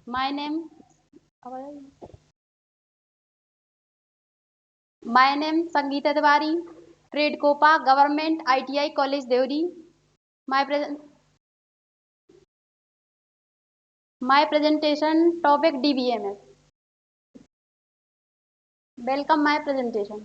My name my name Sangeeta Tiwari, trade COPA government ITI college Deori. My present my presentation topic DBMS। Welcome my presentation.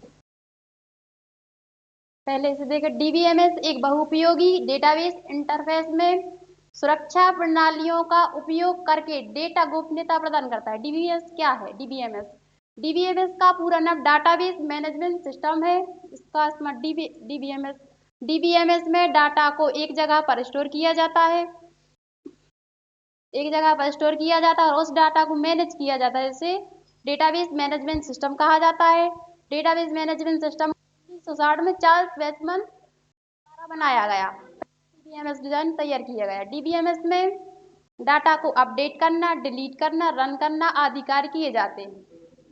पहले से देखें, DBMS एक बहुउपयोगी database interface में सुरक्षा प्रणालियों का उपयोग करके डेटा गोपनीयता प्रदान करता है। DBMS क्या है? DBMS का पूरा नाम डाटाबेस मैनेजमेंट सिस्टम है। इसका DBMS में डाटा को एक जगह पर स्टोर किया जाता है और उस डाटा को मैनेज किया जाता है, जिसे डेटाबेस मैनेजमेंट सिस्टम कहा जाता है। डेटाबेस मैनेजमेंट सिस्टम 1960 में चार्ल्स वेचमन द्वारा बनाया गया, DBMS डिजाइन तैयार किया गया। DBMS में डाटा को अपडेट करना, डिलीट करना, रन करना आदि कार्य किए जाते हैं।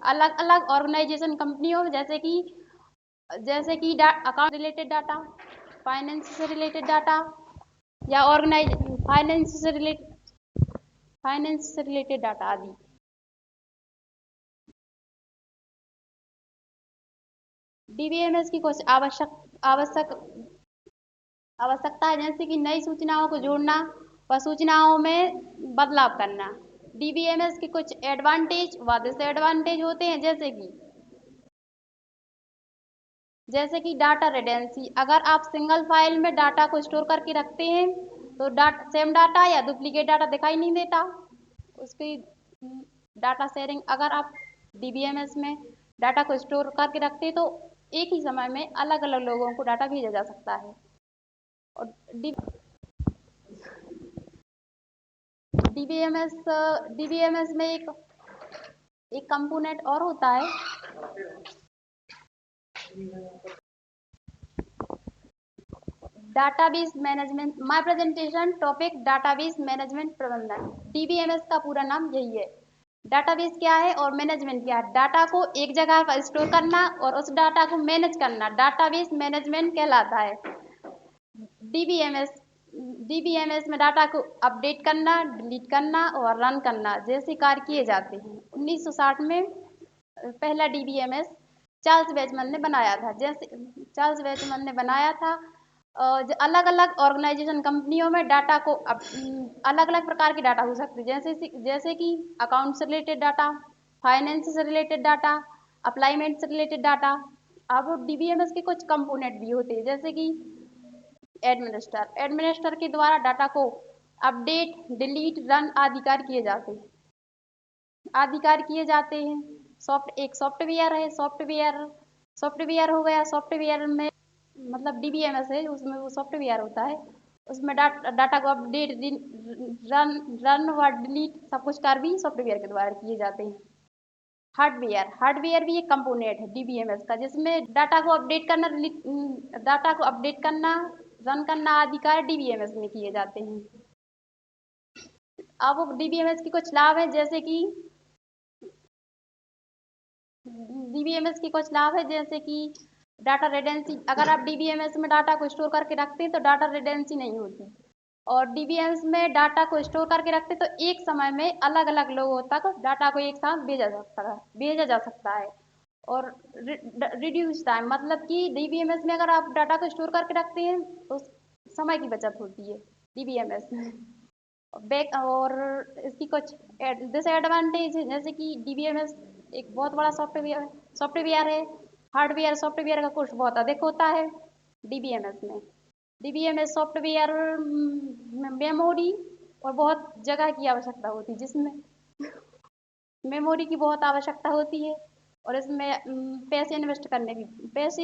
अलग अलग ऑर्गेनाइजेशन कंपनियों में जैसे कि अकाउंट रिलेटेड डाटा, फाइनेंस से रिलेटेड डाटा, या ऑर्गेनाइज फाइनेंस से रिलेटेड डाटा आदि। DBMS की कुछ आवश्यकता है, जैसे कि नई सूचनाओं को जोड़ना व सूचनाओं में बदलाव करना। DBMS के कुछ एडवांटेज व डिसएडवांटेज होते हैं, जैसे कि डाटा रिडेंडेंसी। अगर आप सिंगल फाइल में डाटा को स्टोर करके रखते हैं तो सेम डाटा या डुप्लीकेट डाटा दिखाई नहीं देता। उसकी डाटा शेयरिंग, अगर आप DBMS में डाटा को स्टोर करके रखते हैं तो एक ही समय में अलग अलग लोगों को डाटा भेजा जा सकता है। और DBMS में एक कंपोनेंट और होता है, database management. My presentation topic database management प्रबंधन। DBMS का पूरा नाम यही है। डाटाबेस क्या है और मैनेजमेंट क्या है? डाटा को एक जगह पर स्टोर करना और उस डाटा को मैनेज करना डाटाबेस मैनेजमेंट कहलाता है। DBMS DBMS में डाटा को अपडेट करना, डिलीट करना और रन करना जैसे कार्य किए जाते हैं। 1960 में पहला DBMS चार्ल्स बेचमन ने बनाया था। चार्ल्स बेचमन ने बनाया था। अलग अलग ऑर्गेनाइजेशन कंपनियों में डाटा को अलग अलग प्रकार के डाटा हो सकते हैं, जैसे कि अकाउंट से रिलेटेड डाटा, फाइनेंस से रिलेटेड डाटा, अप्लाइमेंट से रिलेटेड डाटा। अब DBMS के कुछ कंपोनेंट भी होते हैं, जैसे कि एडमिनिस्टर के द्वारा डाटा को अपडेट, डिलीट, रन आदि कार्य किए जाते हैं। एक सॉफ्टवेयर है। सॉफ्टवेयर हो गया। सॉफ्टवेयर में मतलब DBMS है, उसमें वो सॉफ्टवेयर होता है। उसमें डाटा को अपडेट, रन रन व डिलीट सब कुछ कार्य भी सॉफ्टवेयर के द्वारा किए जाते हैं। हार्डवेयर भी एक कंपोनेंट है DBMS का, जिसमें डाटा को अपडेट करना, रन करना आदि कार्य DBMS में किए जाते हैं। अब DBMS के कुछ लाभ हैं, जैसे कि DBMS के कुछ लाभ है, जैसे कि डाटा रिडेंडेंसी। अगर आप DBMS में डाटा को स्टोर करके रखते हैं तो डाटा रिडेंडेंसी नहीं होती। और DBMS में डाटा को स्टोर करके रखते हैं तो एक समय में अलग अलग लोगों तक डाटा को एक साथ भेजा जा सकता है। और रिड्यूस टाइम, मतलब कि DBMS में अगर आप डाटा को स्टोर करके रखते हैं तो समय की बचत होती है DBMS में। बैक और इसकी कुछ डिसएडवांटेज है, जैसे कि DBMS एक बहुत बड़ा सॉफ्टवेयर है। सॉफ्टवेयर का कॉस्ट बहुत अधिक होता है DBMS में। DBMS सॉफ्टवेयर मेमोरी और बहुत जगह की आवश्यकता होती है, जिसमें मेमोरी की बहुत आवश्यकता होती है। और इसमें पैसे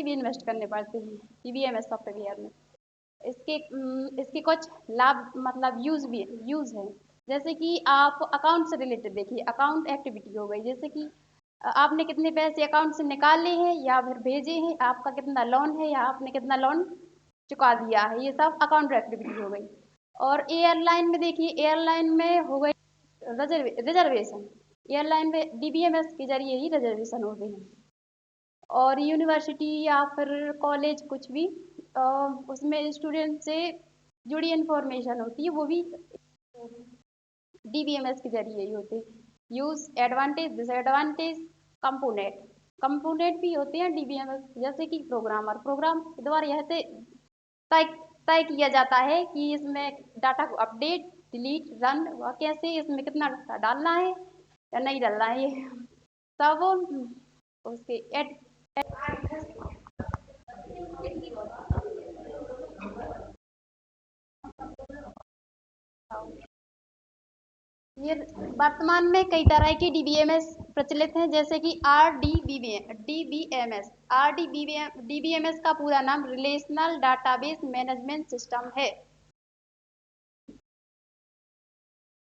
भी इन्वेस्ट करने पड़ते हैं DBMS सॉफ्टवेयर में। इसके कुछ लाभ, मतलब यूज है, जैसे कि आप अकाउंट से रिलेटेड देखिए, अकाउंट एक्टिविटी हो गई, जैसे कि आपने कितने पैसे अकाउंट से निकाले हैं या फिर भेजे हैं, आपका कितना लोन है या आपने कितना लोन चुका दिया है, ये सब अकाउंट एक्टिविटी हो गई। और एयरलाइन में देखिए, एयरलाइन में हो गई रिजर्वेशन। एयरलाइन में DBMS के जरिए ही रिजर्वेशन होते हैं। और यूनिवर्सिटी या फिर कॉलेज कुछ भी, अ, उसमें स्टूडेंट से जुड़ी इंफॉर्मेशन होती है, वो भी डीबीएमएस के जरिए ही होते हैं। Use, advantage, disadvantage, component. Component भी होते हैं डीबीएमएस, जैसे कि प्रोग्राम के द्वारा यह तय तय किया जाता है कि इसमें डाटा को अपडेट, डिलीट, रन व कैसे इसमें कितना डाटा डालना है या नहीं डालना है, ये सब उसके ये वर्तमान में कई तरह के डीबीएमएस प्रचलित हैं, जैसे कि डीबीएमएस। डीबीएमएस का पूरा नाम रिलेशनल डाटाबेस मैनेजमेंट सिस्टम है।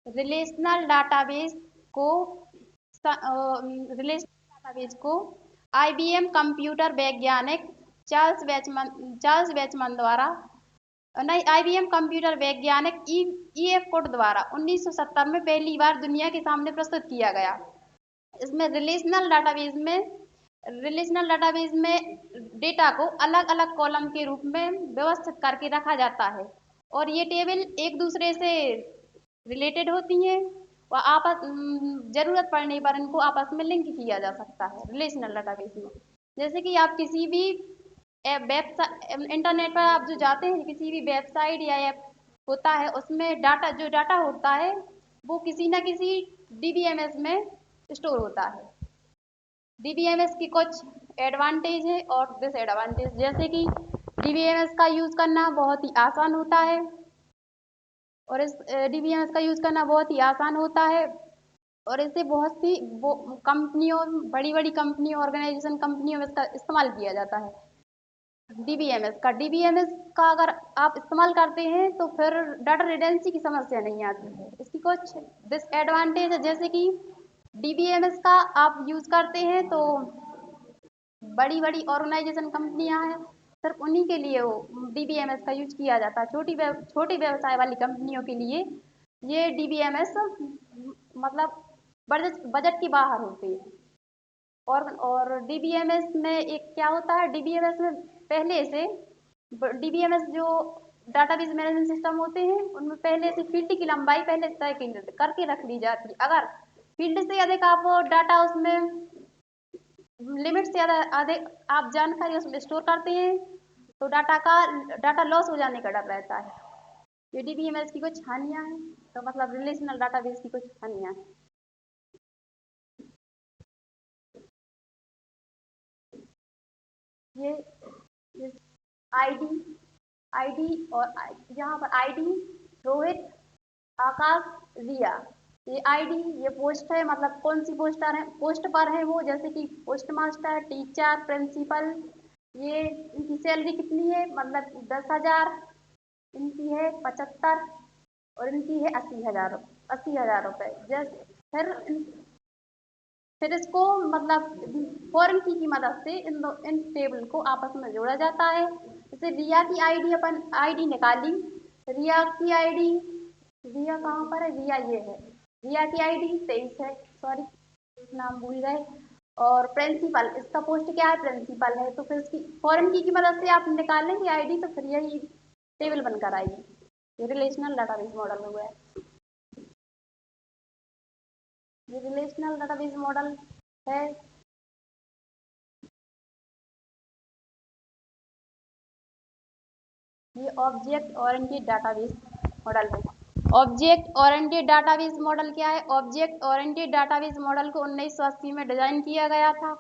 रिलेशनल डाटाबेस को आईबीएम कंप्यूटर वैज्ञानिक चार्ल्स बैचमन द्वारा, नहीं, आईबीएम कंप्यूटर वैज्ञानिक ईएफ कोड द्वारा 1970 में पहली बार दुनिया के सामने प्रस्तुत किया गया। इसमें रिलेशनल डाटाबेस में डेटा को अलग अलग कॉलम के रूप में व्यवस्थित करके रखा जाता है और ये टेबल एक दूसरे से रिलेटेड होती हैं और जरूरत पड़ने पर इनको आपस में लिंक किया जा सकता है रिलेशनल डाटाबेस में। जैसे कि आप किसी भी इंटरनेट पर आप जो जाते हैं, किसी भी वेबसाइट या ऐप होता है, उसमें डाटा होता है वो किसी ना किसी डीबीएमएस में स्टोर होता है। डीबीएमएस की कुछ एडवांटेज है और डिसएडवांटेज, जैसे कि डीबीएमएस का यूज़ करना बहुत ही आसान होता है और इस डीबीएमएस का यूज़ करना बहुत ही आसान होता है और इसे बहुत सी कंपनियों, बड़ी बड़ी कंपनियों, ऑर्गेनाइजेशन कंपनियों में इसका इस्तेमाल किया जाता है। डीबीएमएस का अगर आप इस्तेमाल करते हैं तो फिर डाटा रिडेंडेंसी की समस्या नहीं आती है। इसकी कुछ डिसएडवांटेज है, जैसे कि डीबीएमएस का आप यूज़ करते हैं तो बड़ी बड़ी ऑर्गेनाइजेशन कंपनियां हैं, सिर्फ उन्हीं के लिए वो डीबीएमएस का यूज किया जाता है। छोटी व्यवसाय वाली कंपनियों के लिए ये डीबीएमएस मतलब बजट के बाहर होते हैं। और डीबीएमएस में एक क्या होता है, डीबीएमएस में पहले से डीबीएमएस जो डाटाबेस मैनेजमेंट सिस्टम होते हैं उनमें पहले से फील्ड की लंबाई पहले तय करके रख ली जाती है। अगर फील्ड से अधिक आप डाटा उसमें लिमिट से ज़्यादा अधिक आप जानकारी उसमें स्टोर करते हैं तो डाटा लॉस हो जाने का डर रहता है। ये डीबीएमएस की कुछ हानियाँ हैं, तो मतलब रिलेशनल डाटाबेस की कुछ हानियाँ हैं। ये आईडी आईडी और यहाँ पर आईडी रोहित, आकाश, रिया, ये आईडी, ये पोस्ट है, मतलब कौन सी पोस्ट पर है वो, जैसे कि पोस्ट मास्टर, टीचर, प्रिंसिपल। ये इनकी सैलरी कितनी है, मतलब 10,000, इनकी है 75 और इनकी है 80,000 रुपये। जैसे फिर इसको मतलब फॉरेन की मदद से इन टेबल को आपस में जोड़ा जाता है। जैसे रिया की आईडी, अपन आईडी निकाली, रिया की आईडी, रिया कहाँ पर है, रिया ये है, रिया की आईडी 23 है, सॉरी नाम भूल गए। और प्रिंसिपल, इसका पोस्ट क्या है, प्रिंसिपल है, तो फिर इसकी फॉरेन की मदद से आप निकालेंगे आईडी तो फिर यही टेबल बनकर आएगी। ये रिलेशनल डाटाबेस मॉडल हो गया। ये रिलेशनल डाटाबेस मॉडल है। ये ऑब्जेक्ट ओरिएंटेड डाटाबेस मॉडल है। ऑब्जेक्ट ओरिएंटेड डाटाबेस मॉडल क्या है, ऑब्जेक्ट ओरिएंटेड डाटाबेस मॉडल को 1980 में डिजाइन किया गया था।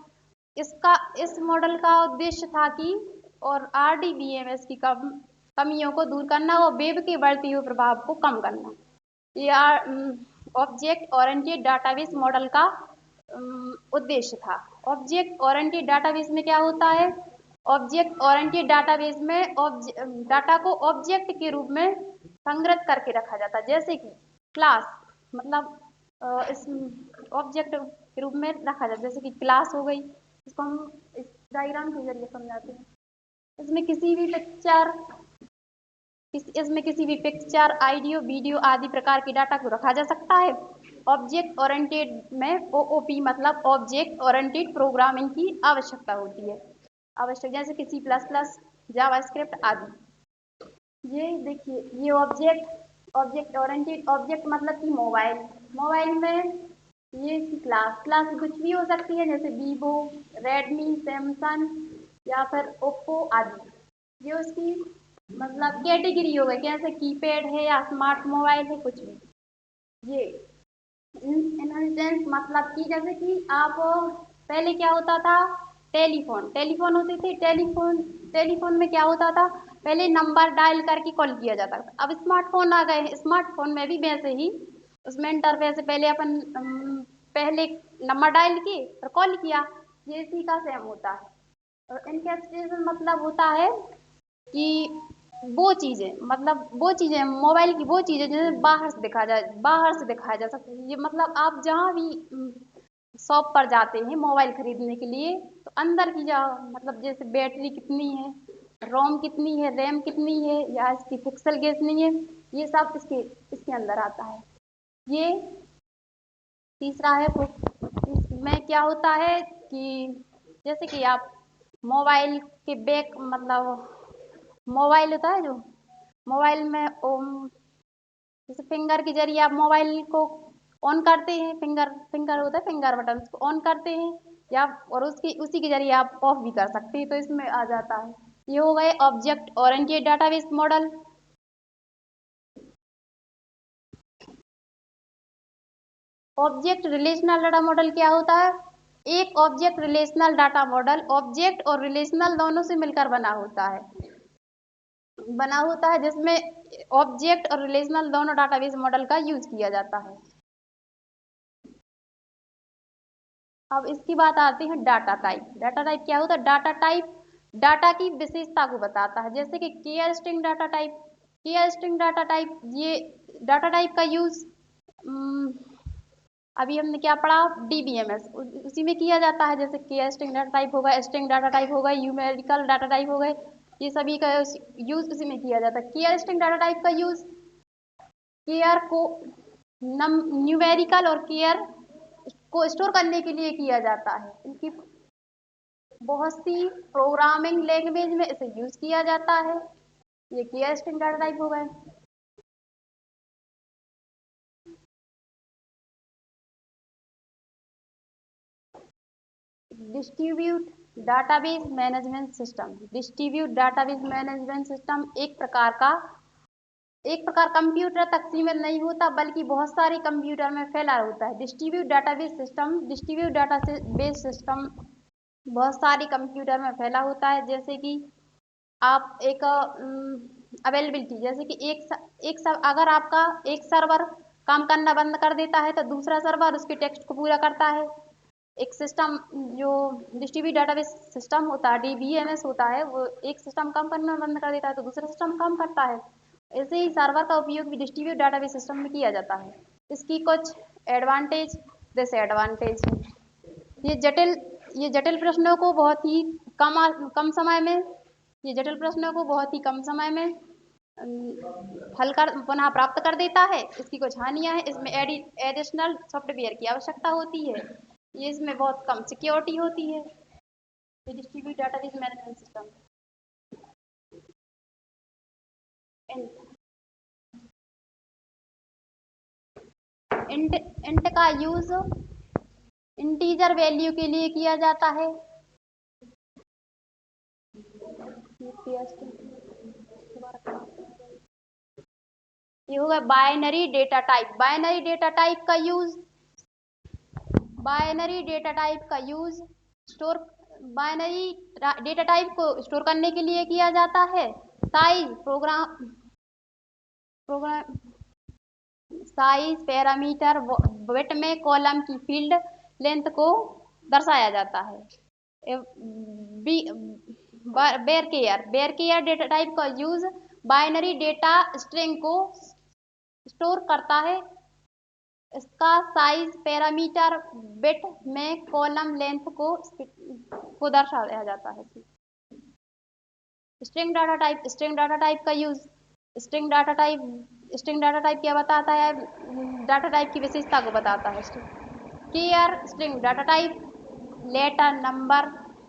इस मॉडल का उद्देश्य था कि और आरडीबीएमएस की कमियों को दूर करना और वेब के बढ़ते हुए प्रभाव को कम करना। ये ऑब्जेक्ट ओरिएंटेड डाटाबेस मॉडल का उद्देश्य था। ऑब्जेक्ट ओरिएंटेड डाटाबेस में क्या होता है, ऑब्जेक्ट ओरिएंटेड डाटाबेस में डाटा को ऑब्जेक्ट के रूप में संग्रहित करके रखा जाता है, जैसे कि क्लास, मतलब इस ऑब्जेक्ट के रूप में रखा जाता है, जैसे कि क्लास हो गई, इसको हम इस डायग्राम के जरिए समझाते हैं। इसमें किसी भी पिक्चर, ऑडियो, वीडियो आदि प्रकार के डाटा को रखा जा सकता है। ऑब्जेक्ट ओरिएंटेड में ओओपी मतलब ऑब्जेक्ट ओरिएंटेड प्रोग्रामिंग की आवश्यकता होती है, जैसे कि C++, जावास्क्रिप्ट आदि। ये देखिए, ये ऑब्जेक्ट ऑब्जेक्ट ओरिएंटेड, ऑब्जेक्ट मतलब कि मोबाइल, मोबाइल में ये इसकी क्लास, क्लास कुछ भी हो सकती है, जैसे वीवो, रेडमी, सैमसंग या फिर ओप्पो आदि। ये उसकी मतलब कैटेगरी हो गई, जैसे कीपैड है या स्मार्ट मोबाइल है, कुछ भी। ये इनहेरिटेंस मतलब कि जैसे कि आप, पहले क्या होता था, टेलीफोन, टेलीफोन होते थे, टेलीफोन, टेलीफोन में क्या होता था, पहले नंबर डायल करके कॉल किया जाता था। अब स्मार्टफोन आ गए हैं, स्मार्टफोन में भी वैसे ही उसमें इंटरफेस, पहले अपन पहले नंबर डायल किए और कॉल किया, ये इसी का सेम होता है। और इनकैप्सुलेशन मतलब होता है कि वो चीजें, मतलब वो चीजें मोबाइल की, वो चीजें जिन्हें बाहर से दिखा जाए, बाहर से दिखाया जा सकता है। ये मतलब आप जहाँ भी शॉप पर जाते हैं मोबाइल खरीदने के लिए, तो अंदर की जो, मतलब जैसे बैटरी कितनी है, रोम कितनी है, रैम कितनी है, या इसकी पिक्सल कितनी है, ये सब इसके इसके अंदर आता है। ये तीसरा है। इसमें क्या होता है कि जैसे कि आप मोबाइल के बैक, मतलब मोबाइल होता है जो, मोबाइल में जैसे फिंगर के जरिए आप मोबाइल को ऑन करते हैं, फिंगर फिंगर होता है, फिंगर बटन को ऑन करते हैं, या और उसकी उसी के जरिए आप ऑफ भी कर सकते हैं, तो इसमें आ जाता है। ये हो गए object oriented database model. Object relational data model क्या होता है? एक object relational data model object और रिलेशनल दोनों से मिलकर बना होता है, जिसमें ऑब्जेक्ट और रिलेशनल दोनों डाटाबेस मॉडल का यूज किया जाता है। अब इसकी बात आती है डाटा टाइप। डाटा टाइप क्या होता है? डाटा टाइप डाटा की विशेषता को बताता है, जैसे कि care string data type. Care string data type, ये डाटा टाइप का यूज अभी हमने क्या पढ़ा, डीबीएमएस, उसी में किया जाता है। जैसे केयर स्ट्रिंग डाटा टाइप होगा, स्ट्रिंग डाटा टाइप होगा, न्यूमेरिकल डाटा टाइप हो गए, ये सभी का यूज उसी में किया जाता है। केयर स्ट्रिंग डाटा टाइप का यूज केयर को न्यूमेरिकल और केयर को स्टोर करने के लिए किया जाता है। इनकी बहुत सी प्रोग्रामिंग लैंग्वेज में इसे यूज किया जाता है। ये केयर स्ट्रिंग डाटा टाइप हो गए। Distribute database management system. Distribute database management system एक प्रकार कंप्यूटर तक सीमित नहीं होता, बल्कि बहुत सारे कंप्यूटर में फैला होता है। Distribute database system, distribute database system बहुत सारी कंप्यूटर में फैला होता है। जैसे कि आप एक अवेलेबिलिटी, जैसे कि अगर आपका एक सर्वर काम करना बंद कर देता है, तो दूसरा सर्वर उसके टेक्स्ट को पूरा करता है। एक सिस्टम जो डिस्ट्रीब्यूट डाटाबेस सिस्टम होता है, डीबीएमएस होता है, वो एक सिस्टम काम करना बंद कर देता है तो दूसरा सिस्टम काम करता है। ऐसे ही सर्वर का उपयोग भी डिस्ट्रीब्यूट डाटाबेस सिस्टम में किया जाता है। इसकी कुछ एडवांटेज, डिसएडवांटेज है। ये जटिल ये जटिल प्रश्नों को बहुत ही कम समय में ये जटिल प्रश्नों को बहुत ही कम समय में हल कर पुनः प्राप्त कर देता है। इसकी कुछ हानियां हैं, इसमें एडिशनल सॉफ्टवेयर की आवश्यकता होती है, ये इसमें बहुत कम सिक्योरिटी होती है। ये distribute database management system. Int int का यूज इंटीजर वैल्यू के लिए किया जाता है। ये होगा binary data type. Binary data type का use store binary data type को स्टोर करने के लिए किया जाता है। Size program program size parameter bit में कॉलम की फील्ड लेंथ को दर्शाया जाता है। बेर केयर डेटा टाइप का यूज बाइनरी डेटा स्ट्रिंग को स्टोर करता है। इसका साइज पैरामीटर बिट में कॉलम लेंथ को दर्शाया जाता है। स्ट्रिंग डाटा टाइप का यूज स्ट्रिंग डाटा टाइप क्या बताता है? डाटा टाइप की विशेषता को बताता है। Char string data type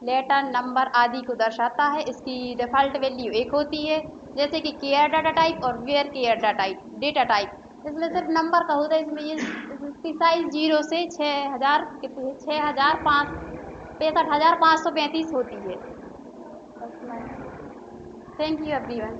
letter number आदि को दर्शाता है। इसकी डिफ़ॉल्ट वैल्यू 1 होती है। जैसे कि केयर डाटा टाइप और वेयर केयर डेटा टाइप इसमें सिर्फ नंबर का होता है। इसमें ये इसकी साइज 0 से 6000 कितनी 65,535 होती है। Thank you everyone.